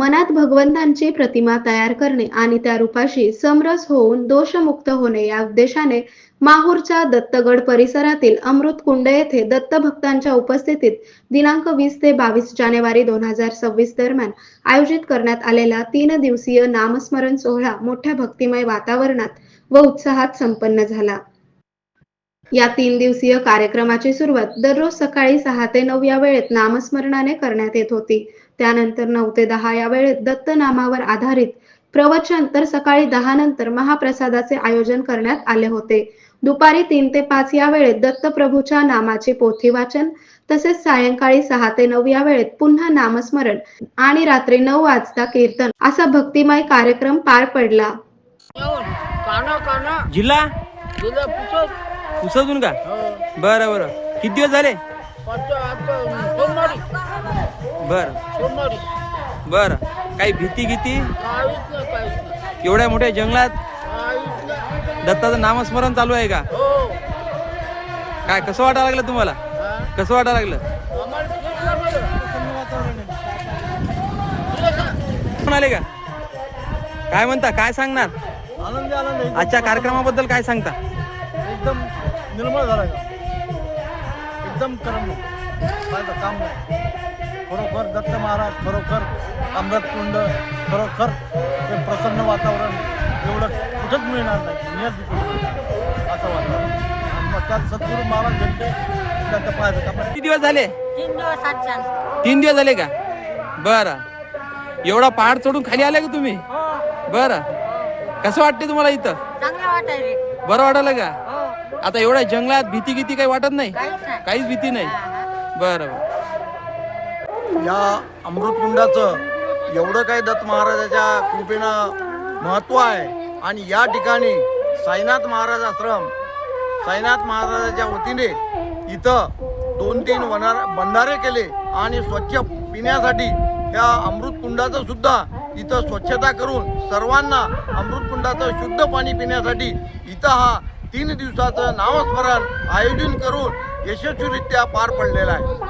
मनात भगवंतांची प्रतिमा तयार करणे आणि त्या रूपाशी समरस होऊन दोषमुक्त होणे या उद्देशाने माहूरच्या दत्तगड परिसरातील अमृतकुंड येथे दत्त भक्तांच्या उपस्थितीत दिनांक 20 ते 22 जानेवारी 2026 दरम्यान आयोजित करण्यात आलेला 3 दिवसीय नामस्मरण सोहळा मोठ्या भक्तिमय वातावरणात व उत्साहात संपन्न झाला। या 3 दिवसीय कार्यक्रमाची सुरुवात दररोज सकाळी 6 ते 9 या वेळेत नामस्मरणाने करण्यात येत होती। त्यानंतर 9 ते 10 या वेळेत दत्तनामावर आधारित प्रवचन तर सकाळी 10 नंतर महाप्रसादाचे आयोजन करण्यात आले होते। दुपारी 3 ते 5 या वेळेत दत्तप्रभूच्या नामाचे पोथी वाचन तसेच सायंकाळी 6 ते 9 या वेळेत पुन्हा नामस्मरण आणि रात्री 9 वाजता कीर्तन असा भक्तिमय कार्यक्रम पार पडला। जिल्हा जिल्हा पुसद. पुसदून का? हो. बरं बरं, किती दिवस झाले? सोमवारी बरं बरं, काही भीती काहीच नाही. एवढ्या मोठ्या जंगलात काहीच नाही. दत्ताचं नामस्मरण चालू आहे का? हो. काय कसं वाटायला लागलं तुम्हाला? हा? कसं वाटायला लागलं? आम्हाला ठीक लागलं. तुला का? कोण आले का? काय म्हणता, काय सांगणार आनंदी आनंद आजच्या कार्यक्रमाबद्दल? काय सांगता? एकदम निर्मळ झाला का एकदम करम काम नाही खरोखर दत्त महाराज खरोखर अमृतकुंड खरोखर ते प्रसन्न वातावरण एवढं कुठंच मिळणार नाही नियत असं वातावरण मग त्यात सद्गुरू महाराज भेटले त्यांचं पाहायचं आपण किती दिवस झाले? 3 दिवस आजच्या 3 दिवस झाले का? बरं, एवढा पहाड चढून खाली आले का तुम्ही? हो बरं, कसं वाटते तुम्हाला इथं? चांगलं वाटायले बरं वाटायला का? हो आता एवढ्या जंगलात भीती काही वाटत नाही? काहीच नाही. काहीच भीती नाही? बरं या अमृतकुंडाचं एवढं काही दत्त महाराजाच्या कृपेनं महत्त्व आहे आणि या ठिकाणी साईनाथ महाराज आश्रम साईनाथ महाराजाच्या वतीने इथं 2-3 बंधारे केले आणि स्वच्छ पिण्यासाठी या अमृतकुंडाचं सुद्धा इथं स्वच्छता करून सर्वांना अमृतकुंडाचं शुद्ध पाणी पिण्यासाठी इथं हा 3 दिवसाचं नामस्मरण आयोजन करून यशस्वीरित्या पार पडलेला आहे।